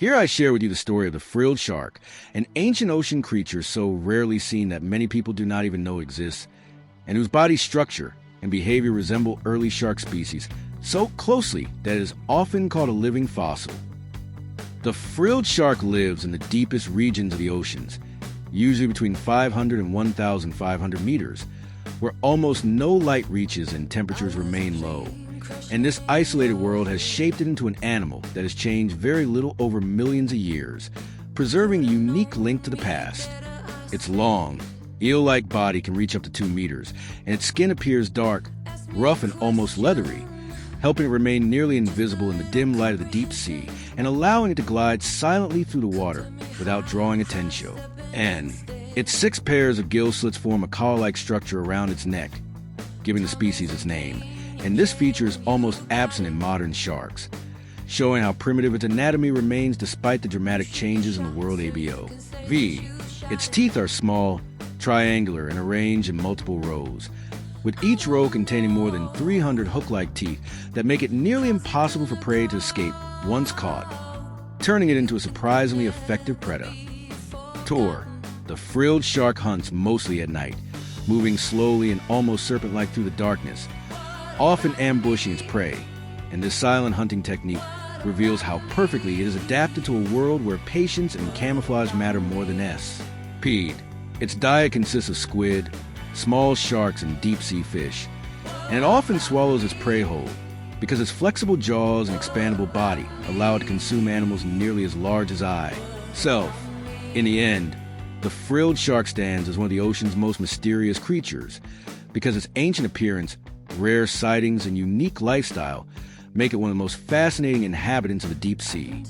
Here I share with you the story of the frilled shark, an ancient ocean creature so rarely seen that many people do not even know exists, and whose body structure and behavior resemble early shark species so closely that it is often called a living fossil. The frilled shark lives in the deepest regions of the oceans, usually between 500 and 1,500 meters, where almost no light reaches and temperatures remain low. And this isolated world has shaped it into an animal that has changed very little over millions of years, preserving a unique link to the past. Its long, eel-like body can reach up to 2 meters, and its skin appears dark, rough, and almost leathery, helping it remain nearly invisible in the dim light of the deep sea and allowing it to glide silently through the water without drawing attention. And its 6 pairs of gill slits form a collar-like structure around its neck, giving the species its name. And this feature is almost absent in modern sharks, showing how primitive its anatomy remains despite the dramatic changes in the world ABO. Its teeth are small, triangular, and arranged in multiple rows, with each row containing more than 300 hook-like teeth that make it nearly impossible for prey to escape once caught, turning it into a surprisingly effective predator. The frilled shark hunts mostly at night, moving slowly and almost serpent-like through the darkness, often ambushing its prey, and this silent hunting technique reveals how perfectly it is adapted to a world where patience and camouflage matter more than speed. Its diet consists of squid, small sharks, and deep-sea fish, and it often swallows its prey whole because its flexible jaws and expandable body allow it to consume animals nearly as large as itself. In the end, the frilled shark stands as one of the ocean's most mysterious creatures because its ancient appearance, rare sightings, and unique lifestyle make it one of the most fascinating inhabitants of the deep sea.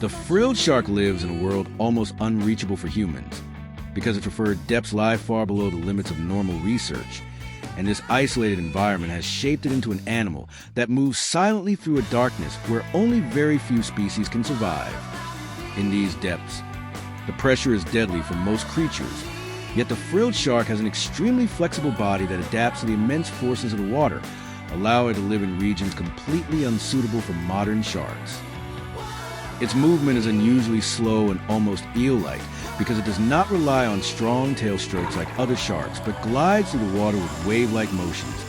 The frilled shark lives in a world almost unreachable for humans because its preferred depths lie far below the limits of normal research, and this isolated environment has shaped it into an animal that moves silently through a darkness where only very few species can survive. In these depths, the pressure is deadly for most creatures, yet the frilled shark has an extremely flexible body that adapts to the immense forces of the water, allowing it to live in regions completely unsuitable for modern sharks. Its movement is unusually slow and almost eel-like because it does not rely on strong tail strokes like other sharks, but glides through the water with wave-like motions,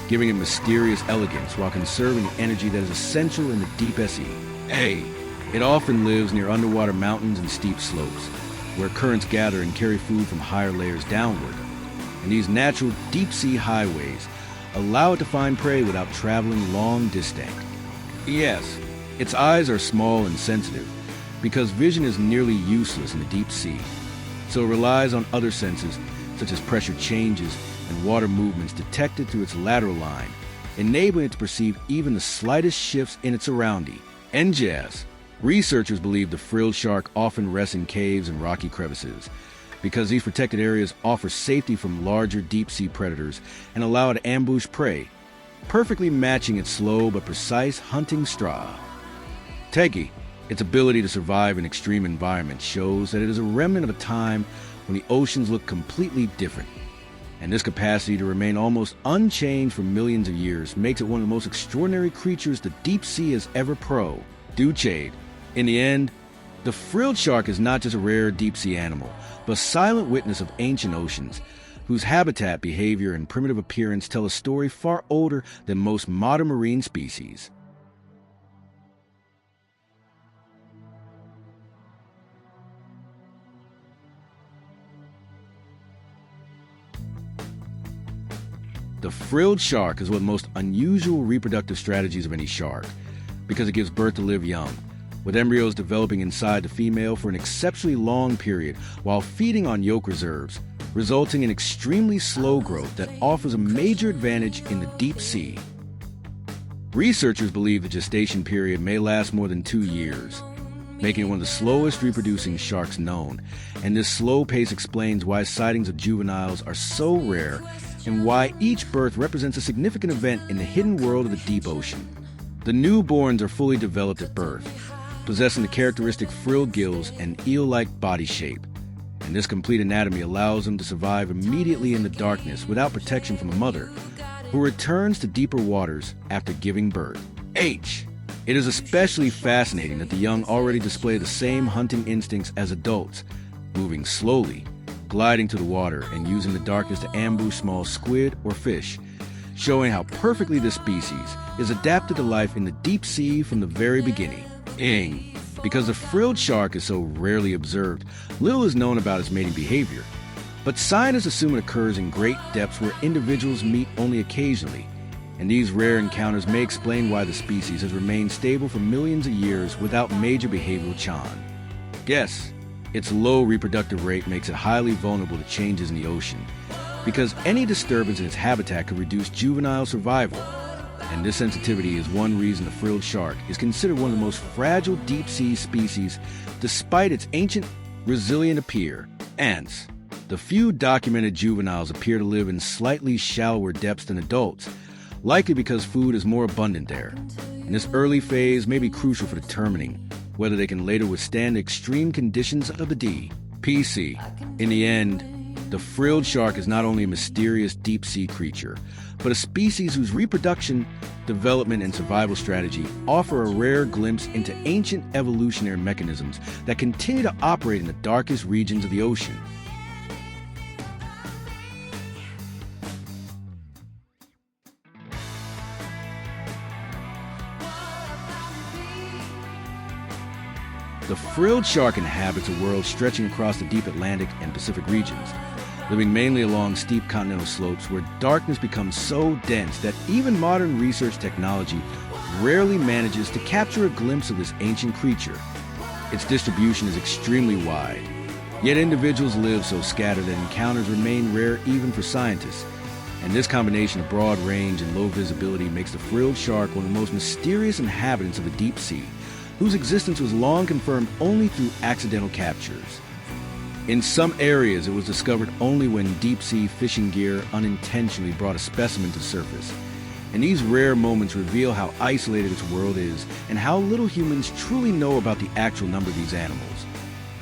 giving it mysterious elegance while conserving the energy that is essential in the deep sea. It often lives near underwater mountains and steep slopes, where currents gather and carry food from higher layers downward. And these natural deep-sea highways allow it to find prey without traveling long distance. Its eyes are small and sensitive because vision is nearly useless in the deep sea, so it relies on other senses such as pressure changes and water movements detected through its lateral line, enabling it to perceive even the slightest shifts in its surroundings. Researchers believe the frilled shark often rests in caves and rocky crevices because these protected areas offer safety from larger deep-sea predators and allow it to ambush prey, perfectly matching its slow but precise hunting stride. Its ability to survive in extreme environments shows that it is a remnant of a time when the oceans looked completely different, and this capacity to remain almost unchanged for millions of years makes it one of the most extraordinary creatures the deep sea has ever produced. In the end, the frilled shark is not just a rare deep-sea animal, but a silent witness of ancient oceans, whose habitat, behavior, and primitive appearance tell a story far older than most modern marine species. The frilled shark is one of the most unusual reproductive strategies of any shark because it gives birth to live young, with embryos developing inside the female for an exceptionally long period while feeding on yolk reserves, resulting in extremely slow growth that offers a major advantage in the deep sea. Researchers believe the gestation period may last more than 2 years, making it one of the slowest reproducing sharks known, and this slow pace explains why sightings of juveniles are so rare and why each birth represents a significant event in the hidden world of the deep ocean. The newborns are fully developed at birth, possessing the characteristic frilled gills and eel-like body shape. And this complete anatomy allows them to survive immediately in the darkness without protection from a mother, who returns to deeper waters after giving birth. H. It is especially fascinating that the young already display the same hunting instincts as adults, moving slowly, gliding to the water, and using the darkness to ambush small squid or fish, showing how perfectly this species is adapted to life in the deep sea from the very beginning. Ing. Because the frilled shark is so rarely observed, little is known about its mating behavior. But scientists assume it occurs in great depths where individuals meet only occasionally, and these rare encounters may explain why the species has remained stable for millions of years without major behavioral change. Yes, its low reproductive rate makes it highly vulnerable to changes in the ocean, because any disturbance in its habitat could reduce juvenile survival. And this sensitivity is one reason the frilled shark is considered one of the most fragile deep-sea species despite its ancient, resilient appear. Ants. The few documented juveniles appear to live in slightly shallower depths than adults, likely because food is more abundant there. And this early phase may be crucial for determining whether they can later withstand the extreme conditions of the deep. PC. In the end, the frilled shark is not only a mysterious deep-sea creature, but a species whose reproduction, development, and survival strategy offer a rare glimpse into ancient evolutionary mechanisms that continue to operate in the darkest regions of the ocean. The frilled shark inhabits a world stretching across the deep Atlantic and Pacific regions, living mainly along steep continental slopes where darkness becomes so dense that even modern research technology rarely manages to capture a glimpse of this ancient creature. Its distribution is extremely wide, yet individuals live so scattered that encounters remain rare even for scientists. And this combination of broad range and low visibility makes the frilled shark one of the most mysterious inhabitants of the deep sea, whose existence was long confirmed only through accidental captures. In some areas, it was discovered only when deep-sea fishing gear unintentionally brought a specimen to surface. And these rare moments reveal how isolated its world is and how little humans truly know about the actual number of these animals,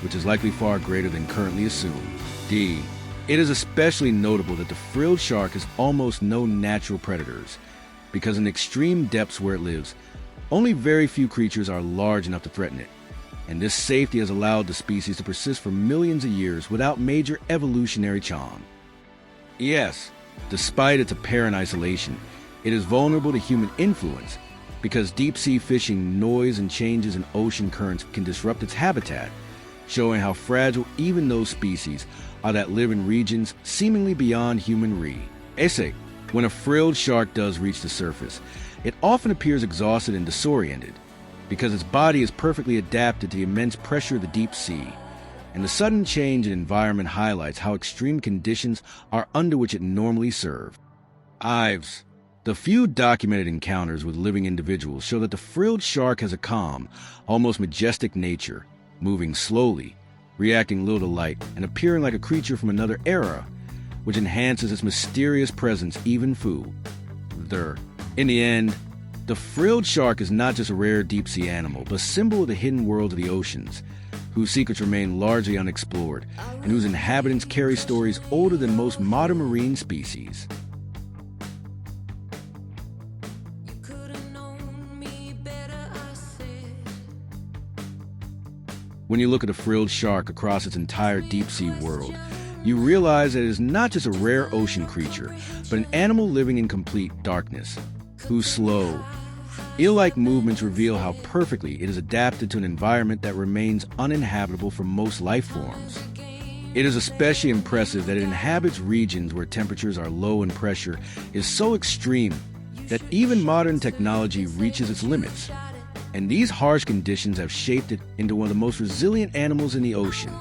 which is likely far greater than currently assumed. D. It is especially notable that the frilled shark has almost no natural predators, because in the extreme depths where it lives, only very few creatures are large enough to threaten it. And this safety has allowed the species to persist for millions of years without major evolutionary charm. Yes, despite its apparent isolation, it is vulnerable to human influence because deep-sea fishing, noise, and changes in ocean currents can disrupt its habitat, showing how fragile even those species are that live in regions seemingly beyond human reach. Ese, when a frilled shark does reach the surface, it often appears exhausted and disoriented, because its body is perfectly adapted to the immense pressure of the deep sea, and the sudden change in environment highlights how extreme conditions are under which it normally serves. Ives. The few documented encounters with living individuals show that the frilled shark has a calm, almost majestic nature, moving slowly, reacting little to light, and appearing like a creature from another era, which enhances its mysterious presence even further. In the end, the frilled shark is not just a rare deep-sea animal, but a symbol of the hidden world of the oceans, whose secrets remain largely unexplored, and whose inhabitants carry stories older than most modern marine species. When you look at a frilled shark across its entire deep-sea world, you realize that it is not just a rare ocean creature, but an animal living in complete darkness, whose slow, eel-like movements reveal how perfectly it is adapted to an environment that remains uninhabitable for most life forms. It is especially impressive that it inhabits regions where temperatures are low and pressure is so extreme that even modern technology reaches its limits. And these harsh conditions have shaped it into one of the most resilient animals in the ocean.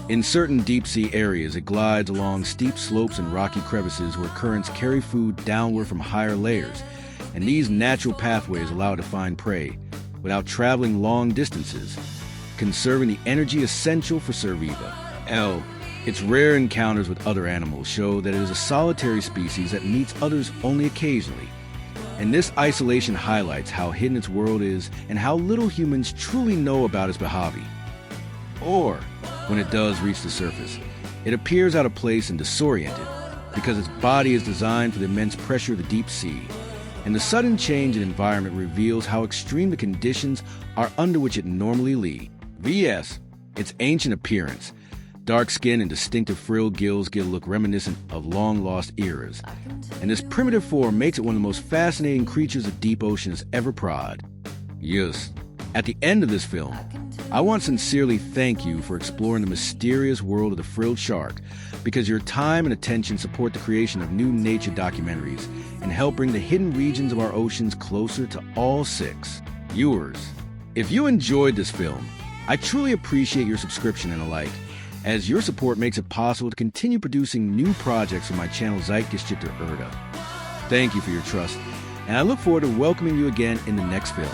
In certain deep-sea areas, it glides along steep slopes and rocky crevices where currents carry food downward from higher layers, and these natural pathways allow it to find prey without traveling long distances, conserving the energy essential for survival. L. Its rare encounters with other animals show that it is a solitary species that meets others only occasionally, And this isolation highlights how hidden its world is and how little humans truly know about its behavior. Or, when it does reach the surface, it appears out of place and disoriented because its body is designed for the immense pressure of the deep sea. And the sudden change in environment reveals how extreme the conditions are under which it normally lives. V.S. Its ancient appearance. Dark skin and distinctive frilled gills give a look reminiscent of long-lost eras. And this primitive form makes it one of the most fascinating creatures the deep ocean has ever prod. Yes. At the end of this film, I want to sincerely thank you for exploring the mysterious world of the frilled shark, because your time and attention support the creation of new nature documentaries and help bring the hidden regions of our oceans closer to all six. Viewers, if you enjoyed this film, I truly appreciate your subscription and a like, as your support makes it possible to continue producing new projects for my channel Zeitgeschichte Erda. Thank you for your trust, and I look forward to welcoming you again in the next film.